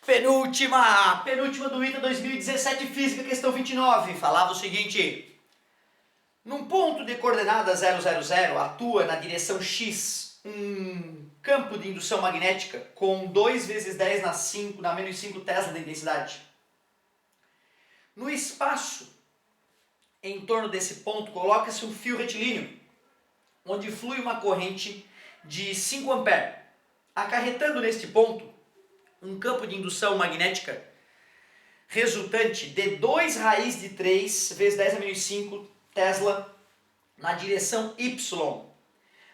Penúltima do ITA 2017 Física, questão 29. Falava o seguinte: num ponto de coordenada 000 atua na direção x um campo de indução magnética com 2 vezes 10 na menos 5 Tesla de intensidade. No espaço em torno desse ponto coloca-se um fio retilíneo, onde flui uma corrente de 5 A, acarretando neste ponto um campo de indução magnética resultante de 2 raiz de 3 vezes 10 a menos 5 Tesla na direção y.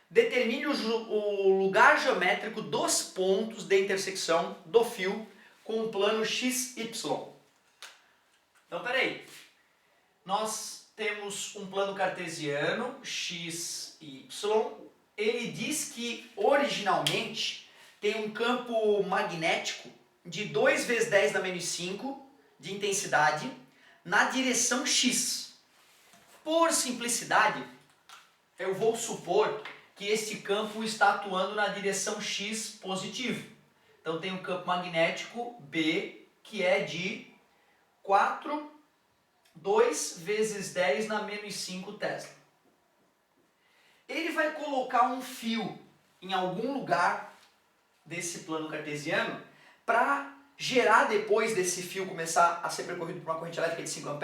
Determine o lugar geométrico dos pontos de intersecção do fio com o plano XY. Então, peraí. Nós temos um plano cartesiano, XY. Ele diz que originalmente tem um campo magnético de 2 vezes 10 na menos 5 de intensidade na direção X. Por simplicidade, eu vou supor que este campo está atuando na direção X positivo. Então tem um campo magnético B que é de 2 vezes 10 na menos 5 Tesla. Ele vai colocar um fio em algum lugar desse plano cartesiano para gerar, depois desse fio começar a ser percorrido por uma corrente elétrica de 5 A,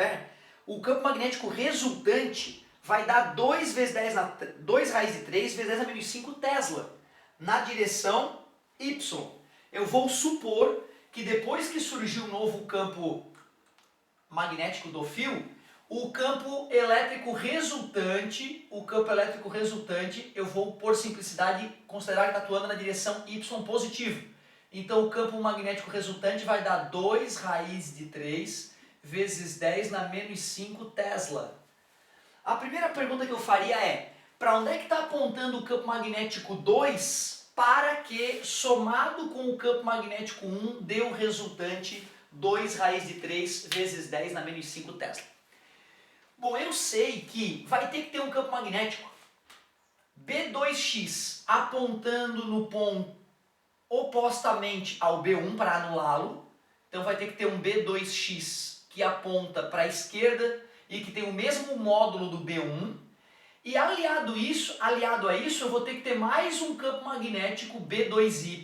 o campo magnético resultante vai dar 2 vezes 10 2 raiz de 3 vezes 10 a menos 5 Tesla na direção Y. Eu vou supor que depois que surgiu um novo campo magnético do fio, o campo elétrico resultante, eu vou, por simplicidade, considerar que está atuando na direção Y positivo. Então o campo magnético resultante vai dar 2 raiz de 3 vezes 10 na menos 5 Tesla. A primeira pergunta que eu faria é: para onde é que está apontando o campo magnético 2 para que, somado com o campo magnético 1, dê o resultante 2 raiz de 3 vezes 10 na menos 5 Tesla? Bom, eu sei que vai ter que ter um campo magnético B2x apontando no ponto opostamente ao B1 para anulá-lo. Então vai ter que ter um B2x que aponta para a esquerda e que tem o mesmo módulo do B1. E aliado a isso, eu vou ter que ter mais um campo magnético B2y,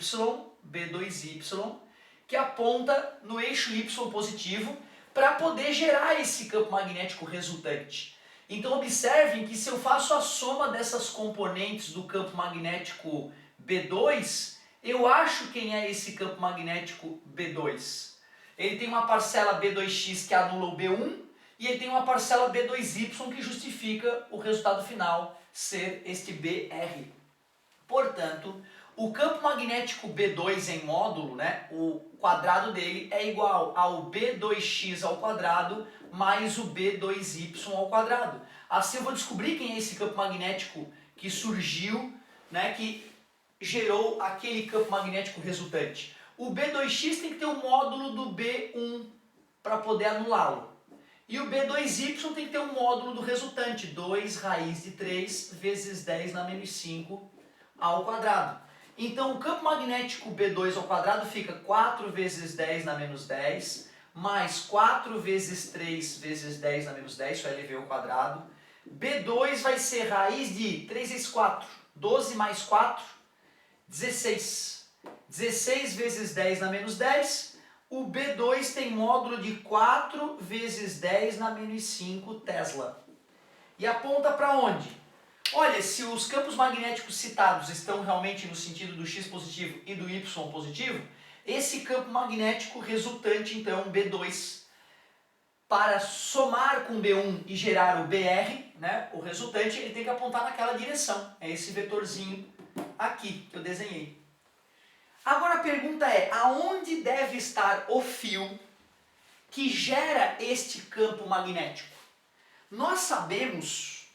que aponta no eixo Y positivo, para poder gerar esse campo magnético resultante. Então observem que se eu faço a soma dessas componentes do campo magnético B2, eu acho quem é esse campo magnético B2. Ele tem uma parcela B2x que anula o B1 e ele tem uma parcela B2y que justifica o resultado final ser este BR. Portanto, o campo magnético B2 em módulo, né, o quadrado dele é igual ao B2x ao quadrado mais o B2y ao quadrado. Assim eu vou descobrir quem é esse campo magnético que surgiu, né, que gerou aquele campo magnético resultante. O B2x tem que ter o módulo do B1 para poder anulá-lo. E o B2y tem que ter o módulo do resultante, 2 raiz de 3 vezes 10 na menos 5 ao quadrado. Então o campo magnético B2 ao quadrado fica 4 vezes 10 na menos 10, mais 4 vezes 3 vezes 10 na menos 10, isso é LV ao quadrado. B2 vai ser raiz de 3 vezes 4, 12 mais 4, 16. 16 vezes 10 na menos 10, o B2 tem módulo de 4 vezes 10 na menos 5 Tesla. E aponta para onde? Olha, se os campos magnéticos citados estão realmente no sentido do X positivo e do Y positivo, esse campo magnético resultante, então, B2, para somar com B1 e gerar o BR, né, o resultante, ele tem que apontar naquela direção. É esse vetorzinho aqui que eu desenhei. Agora a pergunta é: aonde deve estar o fio que gera este campo magnético? Nós sabemos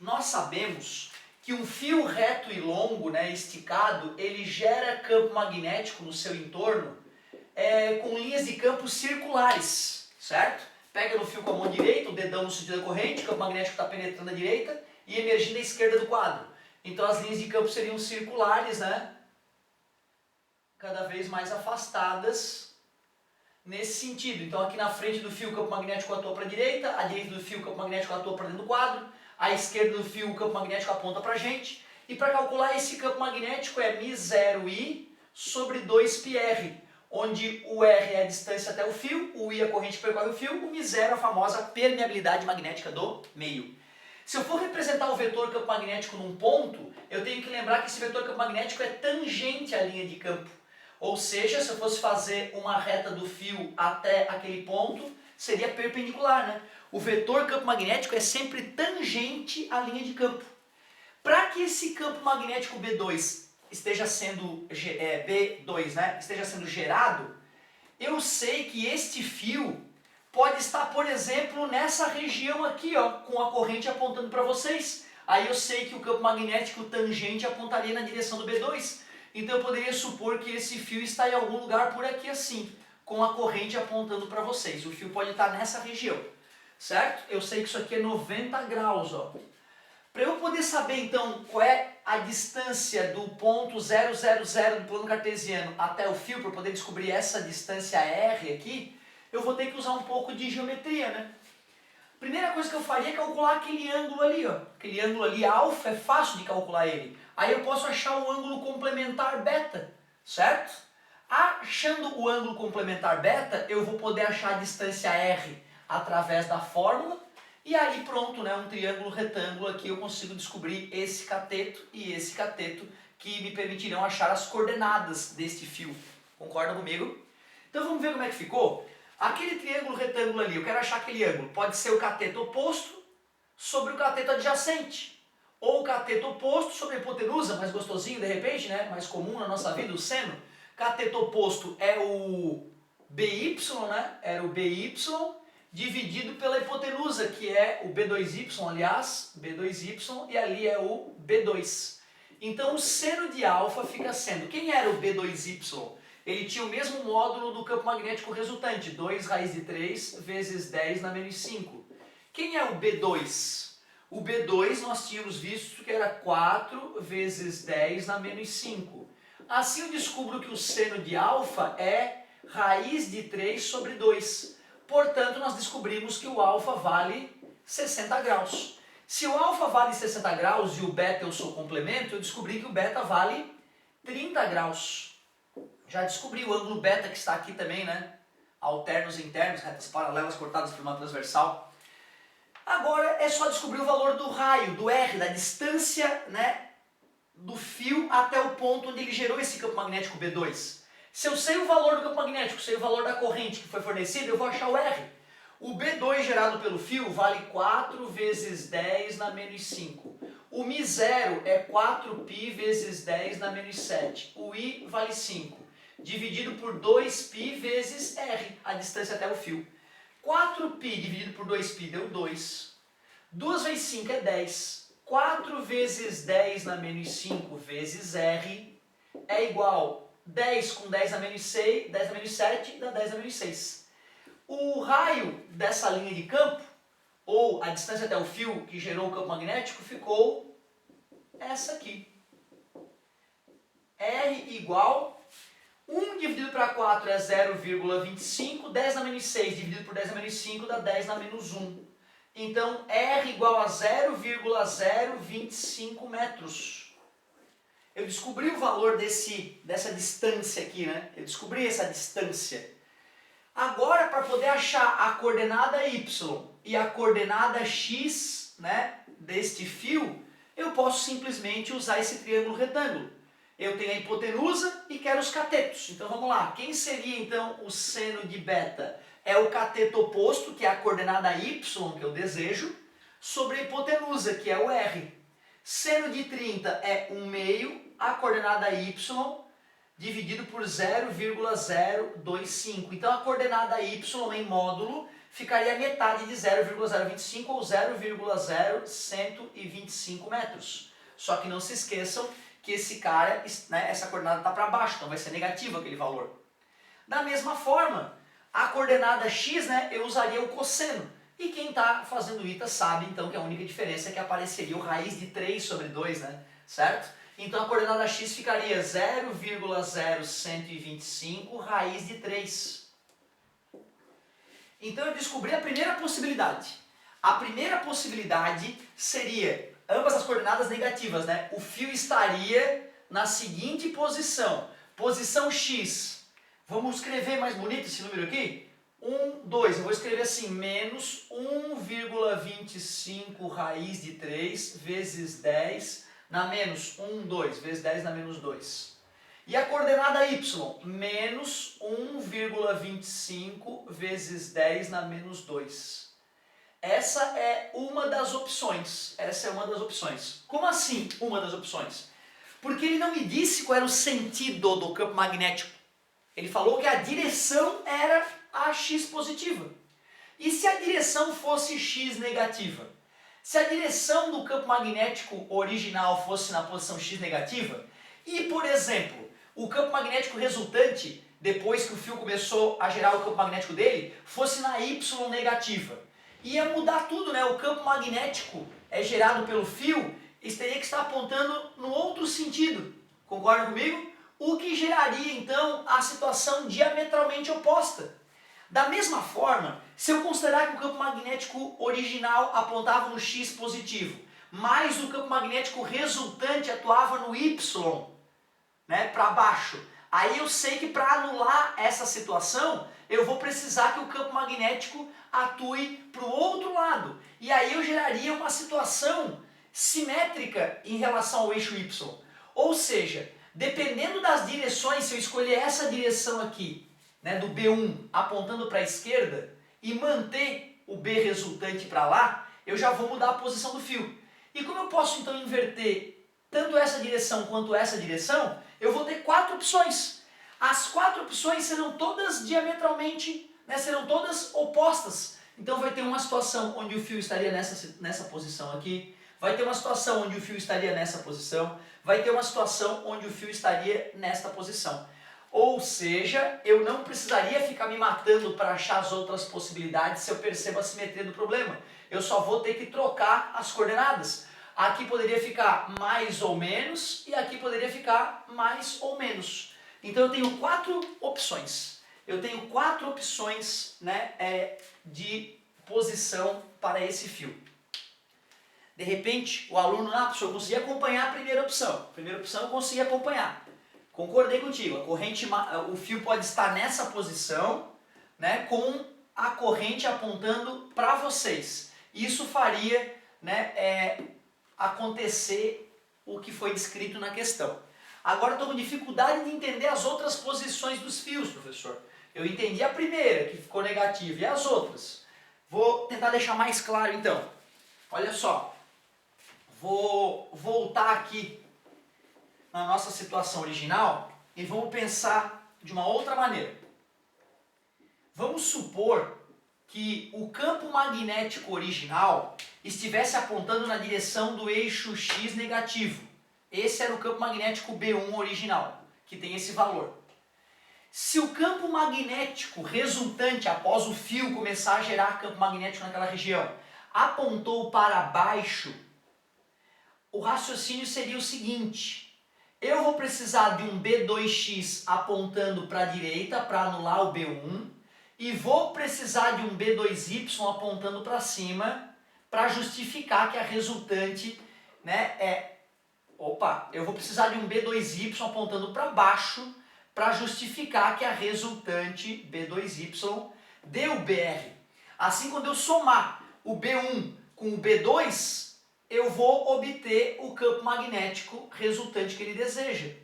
que um fio reto e longo, né, esticado, ele gera campo magnético no seu entorno com linhas de campo circulares, certo? Pega no fio com a mão direita, o dedão no sentido da corrente, o campo magnético está penetrando à direita e emergindo à esquerda do quadro. Então as linhas de campo seriam circulares, né? Cada vez mais afastadas nesse sentido. Então aqui na frente do fio o campo magnético atua para a direita, à direita do fio o campo magnético atua para dentro do quadro, à esquerda do fio o campo magnético aponta para a gente. E para calcular esse campo magnético é μ0i sobre 2πr, onde o r é a distância até o fio, o i é a corrente que percorre o fio, o μ0 a famosa permeabilidade magnética do meio. Se eu for representar o vetor campo magnético num ponto, eu tenho que lembrar que esse vetor campo magnético é tangente à linha de campo. Ou seja, se eu fosse fazer uma reta do fio até aquele ponto, seria perpendicular, né? O vetor campo magnético é sempre tangente à linha de campo. Para que esse campo magnético B2 esteja sendo B2, né, esteja sendo gerado, eu sei que este fio pode estar, por exemplo, nessa região aqui, ó, com a corrente apontando para vocês. Aí eu sei que o campo magnético tangente apontaria na direção do B2. Então eu poderia supor que esse fio está em algum lugar por aqui assim, com a corrente apontando para vocês. O fio pode estar nessa região, certo? Eu sei que isso aqui é 90 graus, ó. Para eu poder saber então qual é a distância do ponto 000 do plano cartesiano até o fio, para eu poder descobrir essa distância R aqui, eu vou ter que usar um pouco de geometria, né? Primeira coisa que eu faria é calcular aquele ângulo ali, ó. Aquele ângulo ali, alfa, é fácil de calcular ele. Aí eu posso achar o ângulo complementar beta, certo? Achando o ângulo complementar beta, eu vou poder achar a distância R através da fórmula. E aí pronto, né, um triângulo retângulo aqui eu consigo descobrir esse cateto e esse cateto que me permitirão achar as coordenadas deste fio. Concordam comigo? Então vamos ver como é que ficou? Aquele triângulo retângulo ali, eu quero achar aquele ângulo. Pode ser o cateto oposto sobre o cateto adjacente. Ou o cateto oposto sobre a hipotenusa, mais gostosinho de repente, né, mais comum na nossa vida, o seno. Cateto oposto é o BY, né, era o BY, dividido pela hipotenusa, que é o B2y, aliás, B2y, e ali é o B2. Então o seno de alfa fica sendo, quem era o B2y? Ele tinha o mesmo módulo do campo magnético resultante, 2 raiz de 3 vezes 10 na menos 5. Quem é o B2? O B2 nós tínhamos visto que era 4 vezes 10 na menos 5. Assim eu descubro que o seno de alfa é raiz de 3 sobre 2. Portanto, nós descobrimos que o alfa vale 60 graus. Se o alfa vale 60 graus e o beta eu sou complemento, eu descobri que o beta vale 30 graus. Já descobri o ângulo beta que está aqui também, né? Alternos e internos, retas paralelas cortadas por uma transversal. Agora é só descobrir o valor do raio, do R, da distância, né, do fio até o ponto onde ele gerou esse campo magnético B2. Se eu sei o valor do campo magnético, sei o valor da corrente que foi fornecida, eu vou achar o R. O B2 gerado pelo fio vale 4 vezes 10 na menos 5. O μ0 é 4π vezes 10 na menos 7. O I vale 5. Dividido por 2π vezes R, a distância até o fio. 4π dividido por 2π deu 2. 2 vezes 5 é 10. 4 vezes 10 na menos 5 vezes R é igual 10 com 10 na menos 6, 10 na menos 7 dá 10 na menos 6. O raio dessa linha de campo, ou a distância até o fio que gerou o campo magnético, ficou essa aqui. R igual 1 dividido para 4 é 0,25, 10 na menos 6 dividido por 10 na menos 5 dá 10 na menos 1. Então R igual a 0,025 metros. Eu descobri o valor dessa distância aqui, né? Eu descobri essa distância. Agora, para poder achar a coordenada Y e a coordenada X, né, deste fio, eu posso simplesmente usar esse triângulo retângulo. Eu tenho a hipotenusa e quero os catetos. Então vamos lá. Quem seria então o seno de beta? É o cateto oposto, que é a coordenada Y que eu desejo, sobre a hipotenusa, que é o R. Seno de 30 é 1/2, a coordenada y dividido por 0,025. Então a coordenada y em módulo ficaria a metade de 0,025 ou 0,0125 metros. Só que não se esqueçam que esse cara, né, essa coordenada está para baixo, então vai ser negativo aquele valor. Da mesma forma, a coordenada x, né, eu usaria o cosseno. E quem está fazendo ITA sabe então que a única diferença é que apareceria o raiz de 3 sobre 2, né? Certo? Então a coordenada x ficaria 0,0125 raiz de 3. Então eu descobri a primeira possibilidade. A primeira possibilidade seria ambas as coordenadas negativas, né? O fio estaria na seguinte posição. Posição X. Vamos escrever mais bonito esse número aqui? 1, 2. Eu vou escrever assim, menos 1,25 raiz de 3 vezes 10 na menos 1, 2, vezes 10 na menos 2. E a coordenada Y, menos 1,25 vezes 10 na menos 2. Essa é uma das opções. Como assim uma das opções? Porque ele não me disse qual era o sentido do campo magnético. Ele falou que a direção era a x positiva. E se a direção fosse x negativa? Se a direção do campo magnético original fosse na posição x negativa, e, por exemplo, o campo magnético resultante, depois que o fio começou a gerar o campo magnético dele, fosse na y negativa, ia mudar tudo, né? O campo magnético é gerado pelo fio, isso teria que estar apontando no outro sentido. Concorda comigo? O que geraria, então, a situação diametralmente oposta. Da mesma forma, se eu considerar que o campo magnético original apontava no x positivo, mas o campo magnético resultante atuava no y, né, para baixo, aí eu sei que para anular essa situação, eu vou precisar que o campo magnético atue para o outro lado. E aí eu geraria uma situação simétrica em relação ao eixo y. Ou seja, dependendo das direções, se eu escolher essa direção aqui, né, do B1 apontando para a esquerda e manter o B resultante para lá, eu já vou mudar a posição do fio. E como eu posso então inverter tanto essa direção quanto essa direção, eu vou ter 4 opções. As 4 opções serão todas diametralmente, né, serão todas opostas. Então vai ter uma situação onde o fio estaria nessa posição aqui, vai ter uma situação onde o fio estaria nessa posição, vai ter uma situação onde o fio estaria nesta posição. Ou seja, eu não precisaria ficar me matando para achar as outras possibilidades se eu percebo a simetria do problema. Eu só vou ter que trocar as coordenadas. Aqui poderia ficar mais ou menos e aqui poderia ficar mais ou menos. Então eu tenho 4 opções. Eu tenho 4 opções, né, de posição para esse fio. De repente, o aluno, professor, eu consegui acompanhar a primeira opção. A primeira opção eu consegui acompanhar. Concordei contigo, o fio pode estar nessa posição, né, com a corrente apontando para vocês. Isso faria, né, acontecer o que foi descrito na questão. Agora estou com dificuldade de entender as outras posições dos fios, professor. Eu entendi a primeira, que ficou negativa, e as outras? Vou tentar deixar mais claro então. Olha só, vou voltar aqui na nossa situação original e vamos pensar de uma outra maneira. Vamos supor que o campo magnético original estivesse apontando na direção do eixo x negativo. Esse era o campo magnético B1 original, que tem esse valor. Se o campo magnético resultante após o fio começar a gerar campo magnético naquela região apontou para baixo, o raciocínio seria o seguinte: eu vou precisar de um B2x apontando para a direita para anular o B1 e vou precisar de um B2y apontando para cima para justificar que a resultante, né, eu vou precisar de um B2y apontando para baixo para justificar que a resultante B2y dê o BR. Assim, quando eu somar o B1 com o B2, eu vou obter o campo magnético resultante que ele deseja.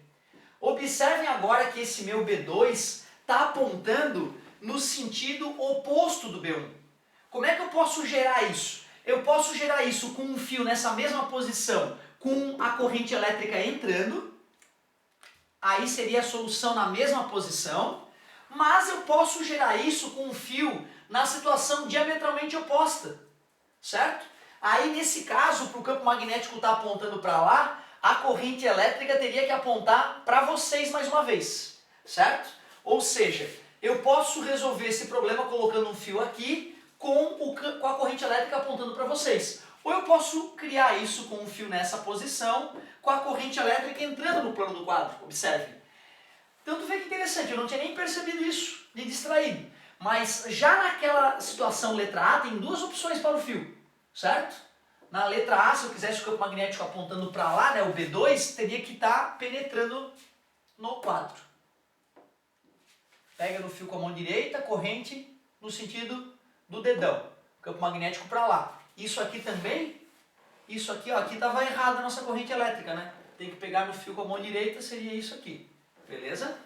Observem agora que esse meu B2 está apontando no sentido oposto do B1. Como é que eu posso gerar isso? Eu posso gerar isso com um fio nessa mesma posição, com a corrente elétrica entrando, aí seria a solução na mesma posição, mas eu posso gerar isso com um fio na situação diametralmente oposta, certo? Aí nesse caso, para o campo magnético estar apontando para lá, a corrente elétrica teria que apontar para vocês mais uma vez, certo? Ou seja, eu posso resolver esse problema colocando um fio aqui com a corrente elétrica apontando para vocês. Ou eu posso criar isso com um fio nessa posição, com a corrente elétrica entrando no plano do quadro. Observe. Então tu vê que interessante, eu não tinha nem percebido isso, de distraído. Mas já naquela situação letra A, tem duas opções para o fio, certo? Na letra A, se eu quisesse o campo magnético apontando para lá, né, o B2, teria que estar penetrando no quadro. Pega no fio com a mão direita, corrente no sentido do dedão. Campo magnético para lá. Isso aqui também, isso aqui, ó, aqui estava errado a nossa corrente elétrica, né? Tem que pegar no fio com a mão direita, seria isso aqui. Beleza?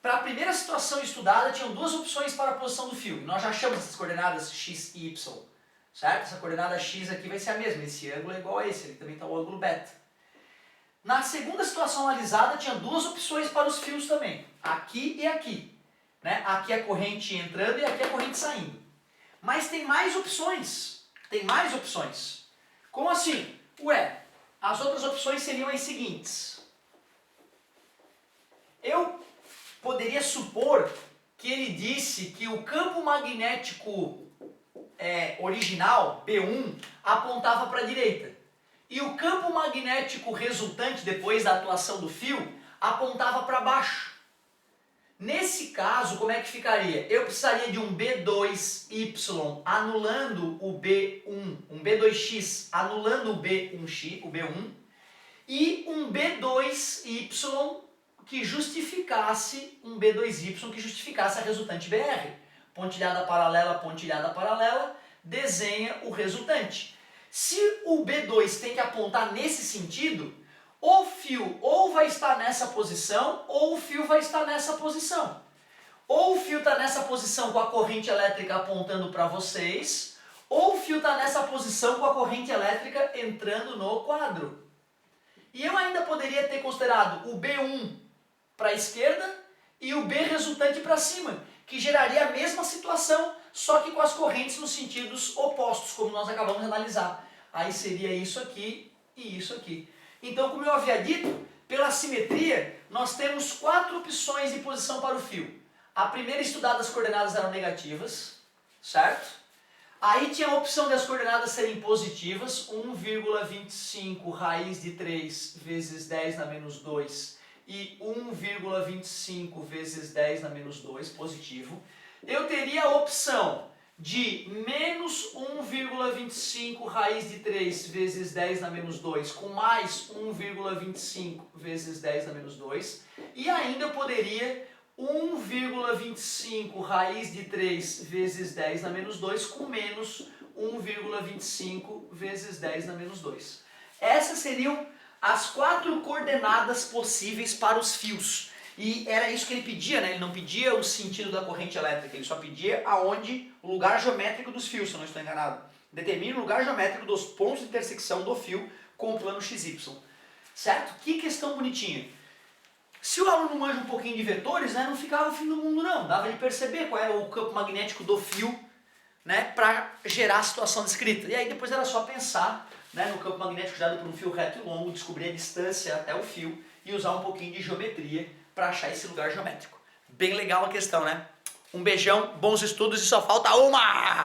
Para a primeira situação estudada, tinham duas opções para a posição do fio. Nós já achamos essas coordenadas x e y. Certo? Essa coordenada x aqui vai ser a mesma. Esse ângulo é igual a esse. Ele também está o ângulo beta. Na segunda situação analisada, tinha duas opções para os fios também. Aqui e aqui. Né? Aqui a corrente entrando e aqui a corrente saindo. Mas tem mais opções. Tem mais opções. Como assim? Ué, as outras opções seriam as seguintes. Eu poderia supor que ele disse que o campo magnético original, B1, apontava para a direita. E o campo magnético resultante, depois da atuação do fio, apontava para baixo. Nesse caso, como é que ficaria? Eu precisaria de um B2Y anulando o B1, um B2X anulando o B1X, o B1, e um B2Y que justificasse, um B2Y que justificasse a resultante BR. Pontilhada paralela, desenha o resultante. Se o B2 tem que apontar nesse sentido, o fio ou vai estar nessa posição, ou o fio vai estar nessa posição. Ou o fio está nessa posição com a corrente elétrica apontando para vocês, ou o fio está nessa posição com a corrente elétrica entrando no quadro. E eu ainda poderia ter considerado o B1 para a esquerda e o B resultante para cima, que geraria a mesma situação, só que com as correntes nos sentidos opostos, como nós acabamos de analisar. Aí seria isso aqui e isso aqui. Então, como eu havia dito, pela simetria, nós temos 4 opções de posição para o fio. A primeira estudada, as coordenadas eram negativas, certo? Aí tinha a opção de as coordenadas serem positivas, 1,25 raiz de 3 vezes 10 na menos 2 e 1,25 vezes 10 na menos 2, positivo. Eu teria a opção de menos 1,25 raiz de 3 vezes 10 na menos 2 com mais 1,25 vezes 10 na menos 2. E ainda eu poderia 1,25 raiz de 3 vezes 10 na menos 2 com menos 1,25 vezes 10 na menos 2. Essas seriam as 4 coordenadas possíveis para os fios. E era isso que ele pedia, né? Ele não pedia o sentido da corrente elétrica, ele só pedia aonde o lugar geométrico dos fios, se eu não estou enganado. Determine o lugar geométrico dos pontos de intersecção do fio com o plano XY. Certo? Que questão bonitinha. Se o aluno manja um pouquinho de vetores, né, não ficava o fim do mundo não. Dava de perceber qual era o campo magnético do fio, né, para gerar a situação descrita. E aí depois era só pensar, né, no campo magnético gerado por um fio reto e longo, descobrir a distância até o fio e usar um pouquinho de geometria para achar esse lugar geométrico. Bem legal a questão, né? Um beijão, bons estudos e só falta uma!